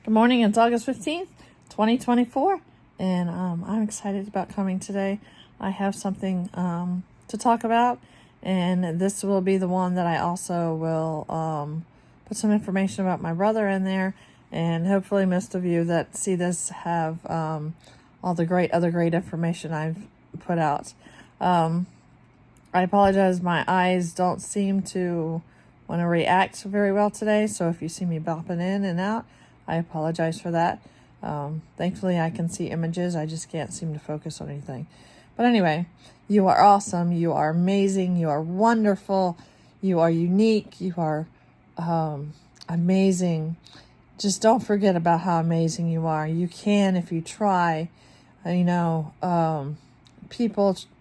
Good morning, it's August 15th, 2024, and I'm excited about coming today. I have something to talk about, and this will be the one that I also will put some information about my brother in there, and hopefully most of you that see this have all the other great information I've put out. I apologize, my eyes don't seem to want to react very well today, so if you see me bopping in and out, I apologize for that. Thankfully, I can see images. I just can't seem to focus on anything. But anyway, you are awesome. You are amazing. You are wonderful. You are unique. You are amazing. Just don't forget about how amazing you are. You can if you try. People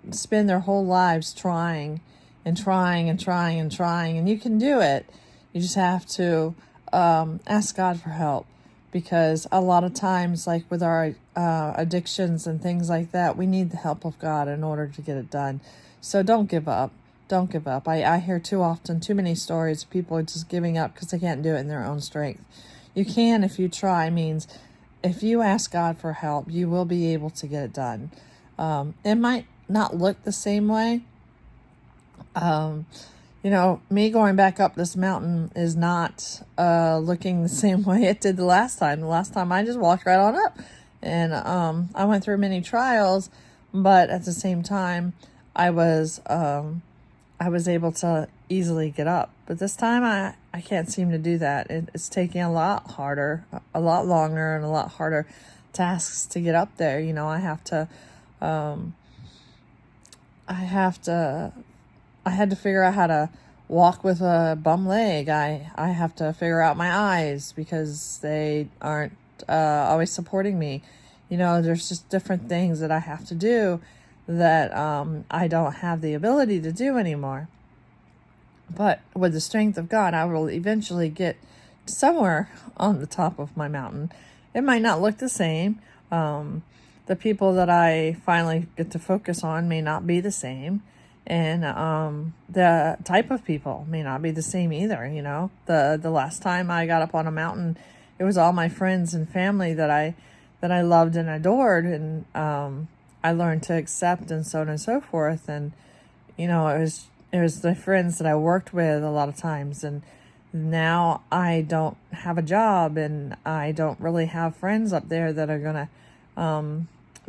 spend their whole lives trying and trying and trying and trying, and you can do it. You just have to ask God for help. Because a lot of times, like with our addictions and things like that, we need the help of God in order to get it done. So don't give up. Don't give up. I hear too often, too many stories of people just giving up because they can't do it in their own strength. You can if you try. Means if you ask God for help, you will be able to get it done. It might not look the same way. Me going back up this mountain is not looking the same way it did the last time. The last time I just walked right on up. And I went through many trials, but at the same time, I was able to easily get up. But this time, I can't seem to do that. It's taking a lot harder, a lot longer, and a lot harder tasks to get up there. I had to figure out how to walk with a bum leg. I have to figure out my eyes because they aren't always supporting me. There's just different things that I have to do that I don't have the ability to do anymore. But with the strength of God, I will eventually get somewhere on the top of my mountain. It might not look the same. The people that I finally get to focus on may not be the same. And the type of people may not be the same either. The last time I got up on a mountain, it was all my friends and family that I loved and adored, and I learned to accept and so on and so forth. And it was the friends that I worked with a lot of times, and now I don't have a job, and I don't really have friends up there that are gonna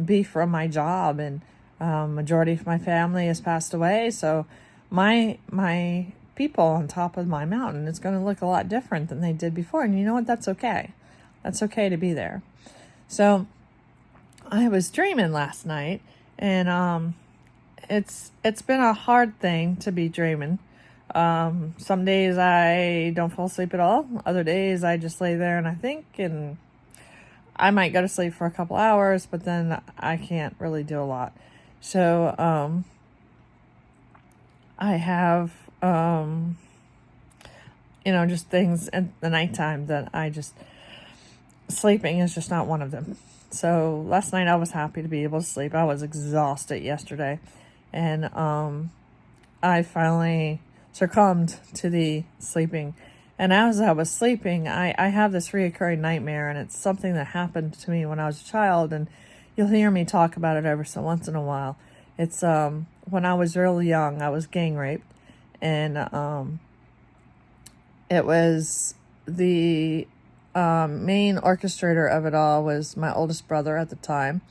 be from my job, and majority of my family has passed away, so my people on top of my mountain is going to look a lot different than they did before. And you know what? That's okay. That's okay to be there. So I was dreaming last night, and it's been a hard thing to be dreaming. Some days I don't fall asleep at all. Other days I just lay there and I think, and I might go to sleep for a couple hours, but then I can't really do a lot. So, I have, just things at the nighttime that sleeping is just not one of them. So last night I was happy to be able to sleep. I was exhausted yesterday, and, I finally succumbed to the sleeping. And as I was sleeping, I have this reoccurring nightmare, and it's something that happened to me when I was a child, and you'll hear me talk about it every so once in a while. It's when I was really young, I was gang raped, and it was the main orchestrator of it all was my oldest brother at the time.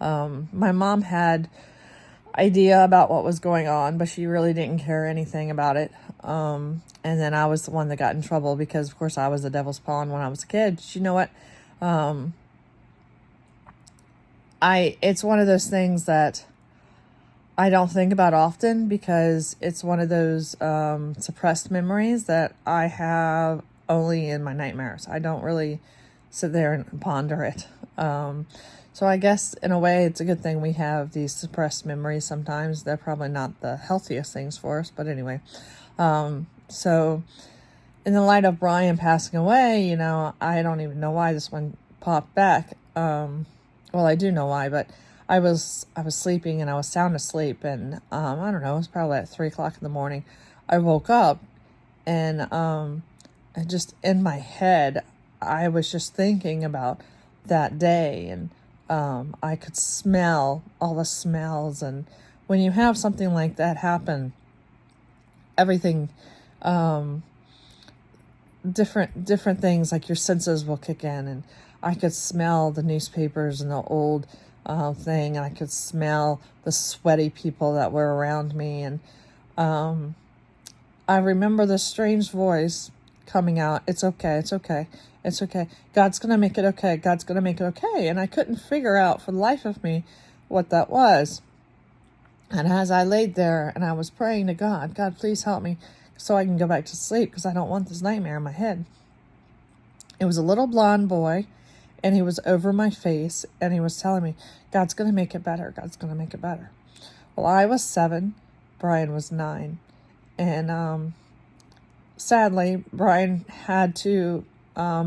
My mom had idea about what was going on, but she really didn't care anything about it. And then I was the one that got in trouble because, of course, I was the devil's pawn when I was a kid. You know what? It's one of those things that I don't think about often because it's one of those suppressed memories that I have only in my nightmares. I don't really sit there and ponder it. So I guess in a way it's a good thing we have these suppressed memories sometimes. They're probably not the healthiest things for us, but anyway. So in the light of Brian passing away, I don't even know why this one popped back. Well, I do know why, but I was sleeping and I was sound asleep, and I don't know, it was probably at 3:00 in the morning. I woke up, and just in my head, I was just thinking about that day, and I could smell all the smells. And when you have something like that happen, everything, different things, like your senses will kick in. And I could smell the newspapers and the old thing, and I could smell the sweaty people that were around me. And I remember this strange voice coming out. It's okay. It's okay. It's okay. God's going to make it okay. God's going to make it okay. And I couldn't figure out for the life of me what that was. And as I laid there and I was praying to God, God, please help me so I can go back to sleep, because I don't want this nightmare in my head. It was a little blonde boy, and he was over my face, and he was telling me, God's going to make it better. God's going to make it better. Well, I was 7. Brian was 9. And sadly, Brian had to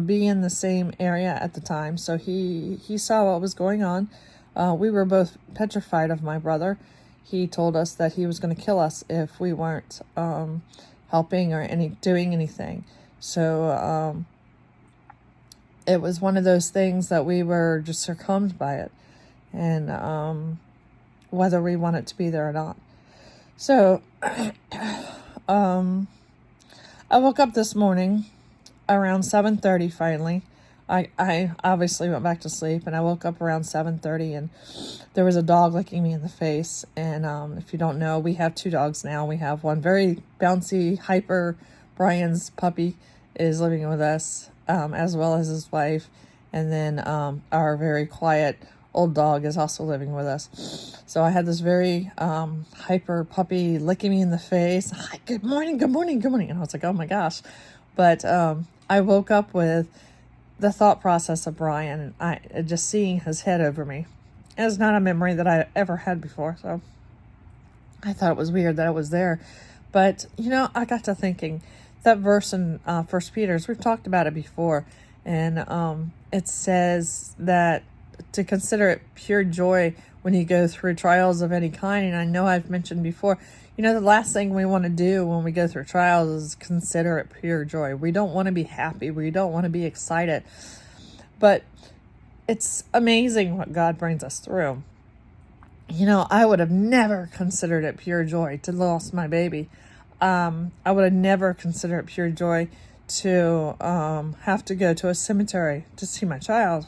be in the same area at the time. So he saw what was going on. We were both petrified of my brother. He told us that he was going to kill us if we weren't helping or doing anything. So it was one of those things that we were just succumbed by it, and whether we wanted to be there or not. So I woke up this morning around 7:30 finally. I obviously went back to sleep, and I woke up around 7:30, and there was a dog licking me in the face. And if you don't know, we have 2 dogs now. We have one very bouncy, hyper, Brian's puppy is living with us, as well as his wife. And then our very quiet old dog is also living with us. So I had this very hyper puppy licking me in the face. Hi, good morning, good morning, good morning. And I was like, oh my gosh. But I woke up with the thought process of Brian, and I just seeing his head over me. It's not a memory that I ever had before, so I thought it was weird that it was there. But, I got to thinking, that verse in 1 Peter's, we've talked about it before, and it says that to consider it pure joy when you go through trials of any kind. And I know I've mentioned before, the last thing we want to do when we go through trials is consider it pure joy. We don't want to be happy. We don't want to be excited. But it's amazing what God brings us through. I would have never considered it pure joy to lose my baby. I would have never considered it pure joy to have to go to a cemetery to see my child.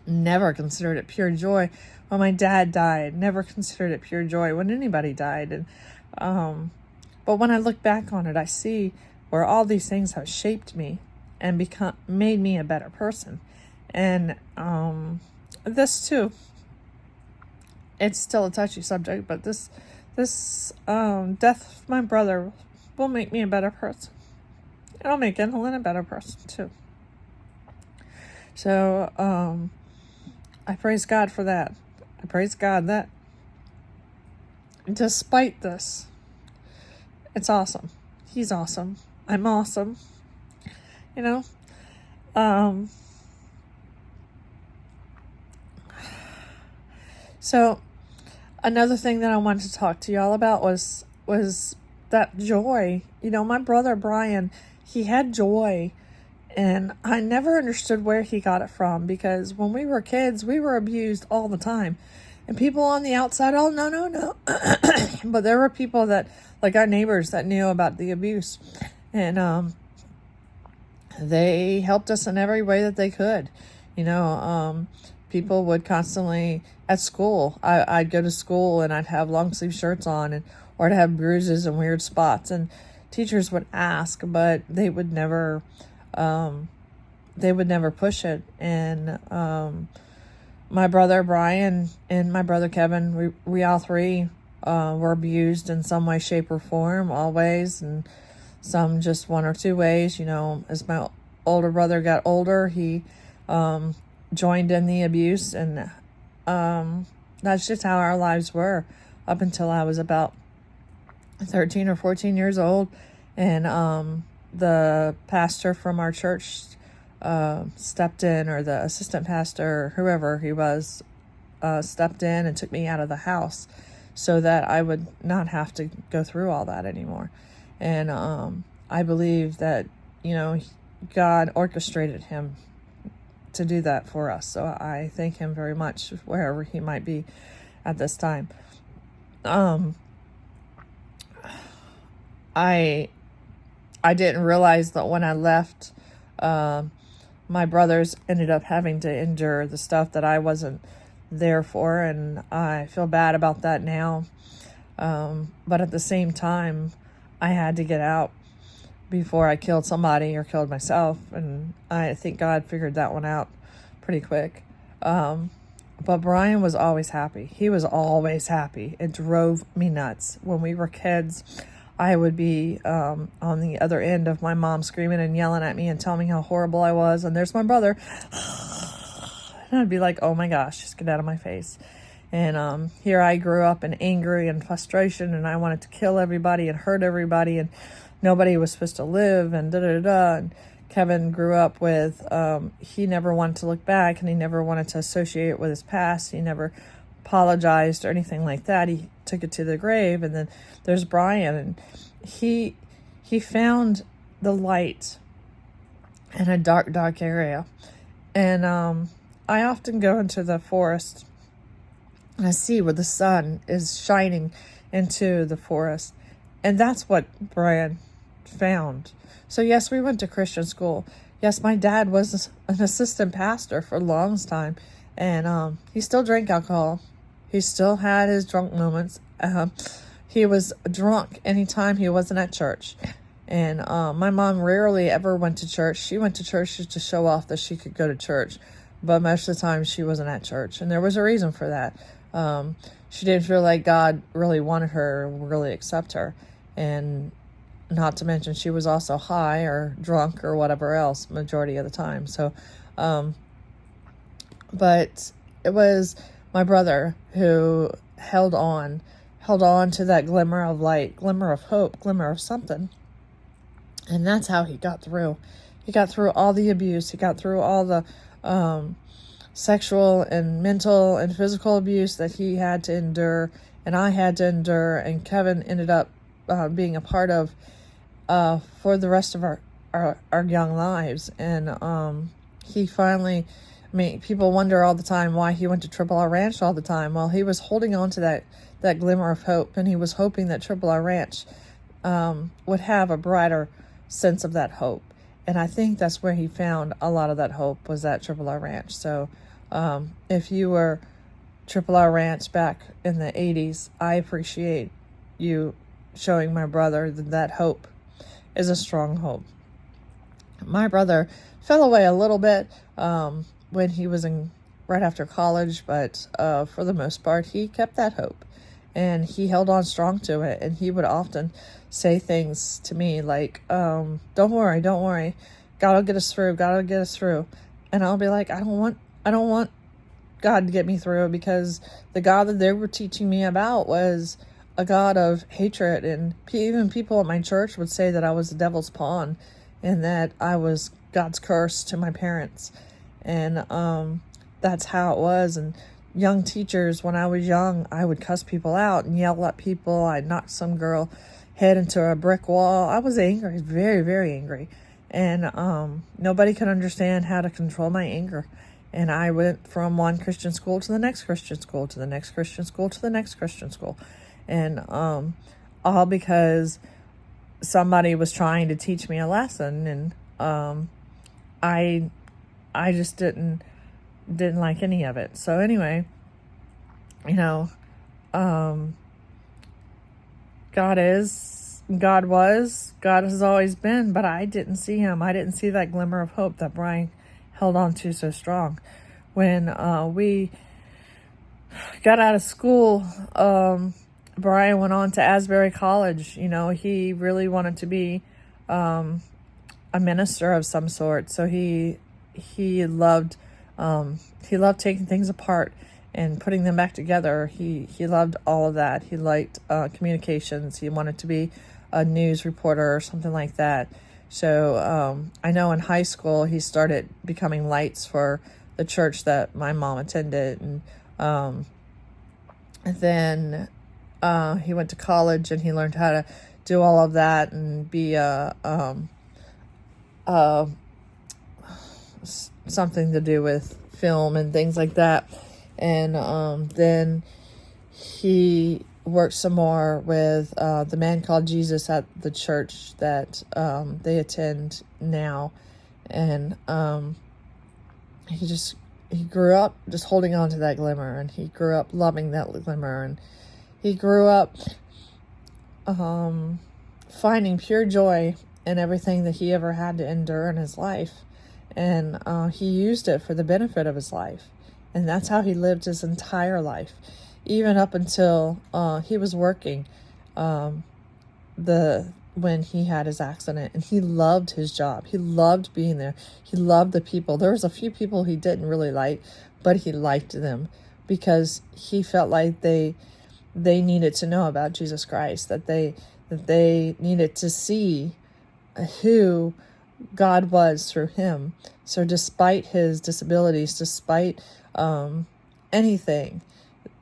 Never considered it pure joy when my dad died. Never considered it pure joy when anybody died. And but when I look back on it, I see where all these things have shaped me and made me a better person. And this too, it's still a touchy subject, but this death of my brother will make me a better person. It'll make Evelyn a better person too. So I praise God for that. I praise God that despite this, it's awesome. He's awesome. I'm awesome. So another thing that I wanted to talk to y'all about was that joy. My brother Brian, he had joy. And I never understood where he got it from, because when we were kids, we were abused all the time. And people on the outside, oh, no. But there were people that, like our neighbors, that knew about the abuse. And they helped us in every way that they could. People would constantly, at school, I'd go to school and I'd have long sleeve shirts on, or I'd have bruises and weird spots. And teachers would ask, but they would never push it. And my brother Brian and my brother Kevin, we all three were abused in some way, shape, or form, always, and some just one or two ways. As my older brother got older, he joined in the abuse, and that's just how our lives were up until I was about 13 or 14 years old. And the pastor from our church stepped in, or the assistant pastor, or whoever he was, stepped in and took me out of the house so that I would not have to go through all that anymore. And I believe that, God orchestrated him to do that for us. So I thank him very much, wherever he might be at this time. I didn't realize that when I left, my brothers ended up having to endure the stuff that I wasn't there for, and I feel bad about that now. But at the same time, I had to get out before I killed somebody or killed myself, and I think God figured that one out pretty quick. But Brian was always happy. He was always happy. It drove me nuts. When we were kids, I would be on the other end of my mom screaming and yelling at me and telling me how horrible I was, and there's my brother. And I'd be like, oh my gosh, just get out of my face. And here I grew up in anger and frustration, and I wanted to kill everybody and hurt everybody, and nobody was supposed to live, and da-da-da-da. And Kevin grew up with, he never wanted to look back, and he never wanted to associate with his past. He never apologized or anything like that. He took it to the grave. And then there's Brian, and he found the light in a dark area. And I often go into the forest, and I see where the sun is shining into the forest. And that's what Brian found. So yes, we went to Christian school. Yes, my dad was an assistant pastor for a long time. And he still drank alcohol. He still had his drunk moments. He was drunk anytime he wasn't at church. And my mom rarely ever went to church. She went to church just to show off that she could go to church. But most of the time she wasn't at church. And there was a reason for that. She didn't feel like God really wanted her, really accept her. And not to mention she was also high or drunk or whatever else majority of the time. So, but it was my brother who held on to that glimmer of light, glimmer of hope, glimmer of something. And that's how he got through. He got through all the abuse. He got through all the sexual and mental and physical abuse that he had to endure, and I had to endure, and Kevin ended up being a part of for the rest of our young lives. And he finally, people wonder all the time why he went to Triple R Ranch all the time. Well, he was holding on to that glimmer of hope, and he was hoping that Triple R Ranch would have a brighter sense of that hope. And I think that's where he found a lot of that hope, was at Triple R Ranch. So if you were Triple R Ranch back in the 80s, I appreciate you showing my brother that hope is a strong hope. My brother fell away a little bit when he was right after college, but for the most part, he kept that hope. And he held on strong to it. And he would often say things to me like, don't worry. God will get us through. God will get us through. And I'll be like, I don't want God to get me through, because the God that they were teaching me about was a God of hatred. And even people at my church would say that I was the devil's pawn, and that I was God's curse to my parents. And that's how it was. And young teachers, when I was young, I would cuss people out and yell at people. I'd knock some girl head into a brick wall. I was angry, very, very angry. And nobody could understand how to control my anger. And I went from one Christian school to the next Christian school, to the next Christian school, to the next Christian school. And all because somebody was trying to teach me a lesson. And I just didn't like any of it. So anyway, God has always been, but I didn't see him. I didn't see that glimmer of hope that Brian held on to so strong. When we got out of school, Brian went on to Asbury College. He really wanted to be a minister of some sort. So he loved taking things apart and putting them back together. He loved all of that. He liked communications. He wanted to be a news reporter or something like that. So I know in high school he started becoming lights for the church that my mom attended. And then he went to college, and he learned how to do all of that and be a something to do with film and things like that. And then he worked some more with the Man Called Jesus at the church that they attend now. And he grew up just holding on to that glimmer, and he grew up loving that glimmer, and he grew up finding pure joy in everything that he ever had to endure in his life. And he used it for the benefit of his life. And that's how he lived his entire life, even up until he was working when he had his accident. And he loved his job. He loved being there. He loved the people. There was a few people he didn't really like, but he liked them because he felt like they needed to know about Jesus Christ, that they needed to see who God was through him. So despite his disabilities, despite anything,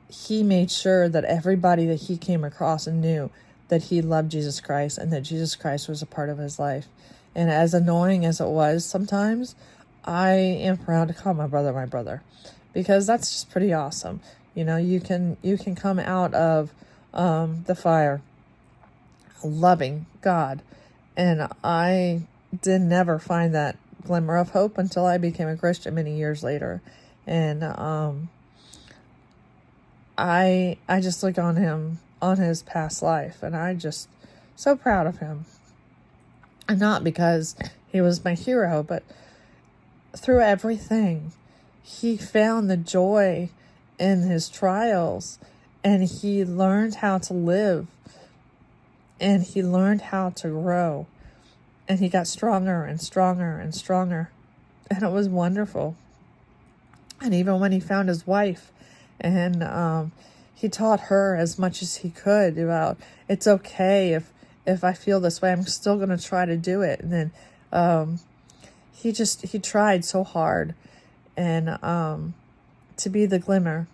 he made sure that everybody that he came across knew that he loved Jesus Christ and that Jesus Christ was a part of his life. And as annoying as it was sometimes, I am proud to call my brother, because that's just pretty awesome. You know, you can come out of the fire loving God. And I did never find that glimmer of hope until I became a Christian many years later. And I just look on him, on his past life, and I just so proud of him. And not because he was my hero, but through everything, he found the joy in his trials, and he learned how to live, and he learned how to grow, and he got stronger and stronger and stronger, and it was wonderful. And even when he found his wife, and he taught her as much as he could about, it's okay if I feel this way, I'm still going to try to do it. And then he tried so hard, and to be the glimmer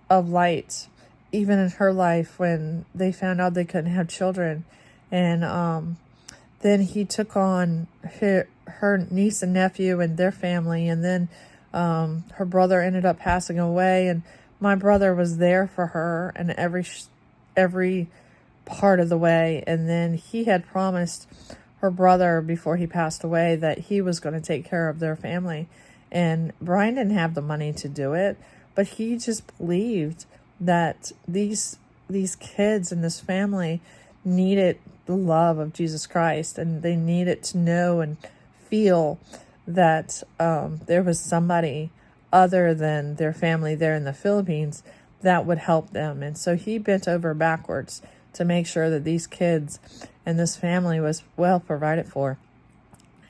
of light, even in her life when they found out they couldn't have children. And then he took on her niece and nephew and their family, and then her brother ended up passing away, and my brother was there for her in every part of the way. And then he had promised her brother before he passed away that he was going to take care of their family. And Brian didn't have the money to do it, but he just believed that these kids and this family needed the love of Jesus Christ, and they needed to know and feel that there was somebody other than their family there in the Philippines that would help them. And so he bent over backwards to make sure that these kids and this family was well provided for.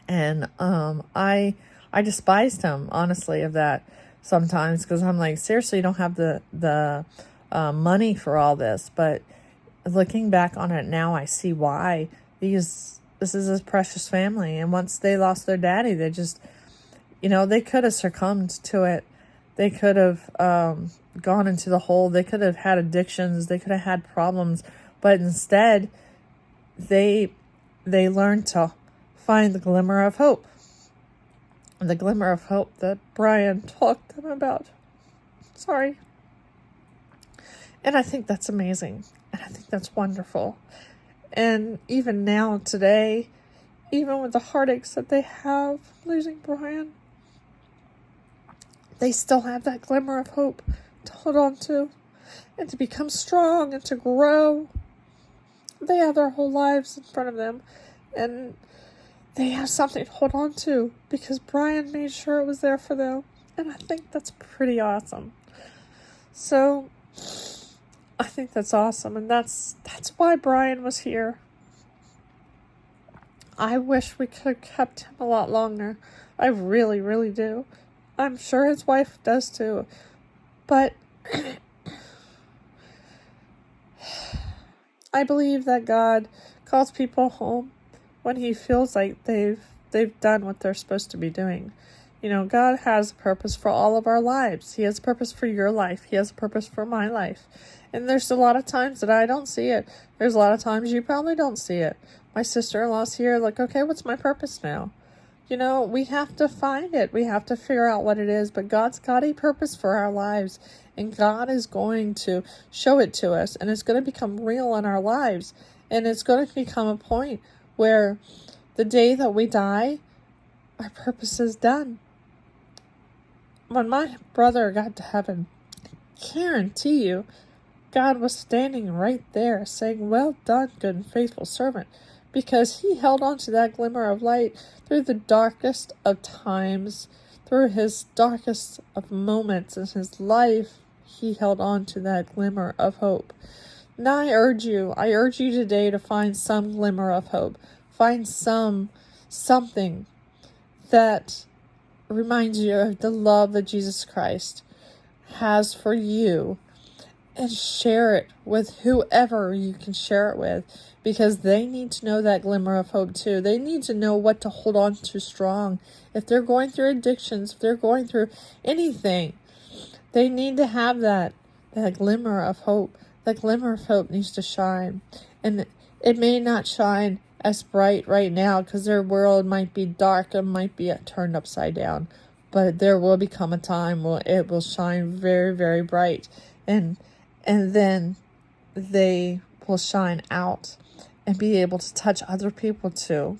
And I despised him, honestly, of that sometimes, because I'm like, seriously, you don't have the money for all this. But looking back on it now, I see why. This is his precious family. And once they lost their daddy, they just, they could have succumbed to it. They could have gone into the hole. They could have had addictions. They could have had problems. But instead, they learned to find the glimmer of hope. The glimmer of hope that Brian talked to them about. Sorry. And I think that's amazing. And I think that's wonderful. And even now, today, even with the heartaches that they have losing Brian, they still have that glimmer of hope to hold on to and to become strong and to grow. They have their whole lives in front of them, and they have something to hold on to because Brian made sure it was there for them. And I think that's pretty awesome. So I think that's awesome, and that's why Brian was here. I wish we could have kept him a lot longer. I really, really do. I'm sure his wife does too. But I believe that God calls people home when he feels like they've done what they're supposed to be doing. God has a purpose for all of our lives. He has a purpose for your life. He has a purpose for my life. And there's a lot of times that I don't see it. There's a lot of times you probably don't see it. My sister-in-law's here, like, okay, what's my purpose now? We have to find it. We have to figure out what it is. But God's got a purpose for our lives. And God is going to show it to us. And it's going to become real in our lives. And it's going to become a point where the day that we die, our purpose is done. When my brother got to heaven, I guarantee you, God was standing right there saying, "Well done, good and faithful servant," because he held on to that glimmer of light through the darkest of times, through his darkest of moments in his life. He held on to that glimmer of hope. Now I urge you today to find some glimmer of hope. Find something that reminds you of the love that Jesus Christ has for you, and share it with whoever you can share it with, because they need to know that glimmer of hope too. They need to know what to hold on to strong. If they're going through addictions, if they're going through anything, they need to have that glimmer of hope. That glimmer of hope needs to shine. And it may not shine as bright right now because their world might be dark and might be turned upside down. But there will become a time where it will shine very, very bright. And then they will shine out and be able to touch other people too.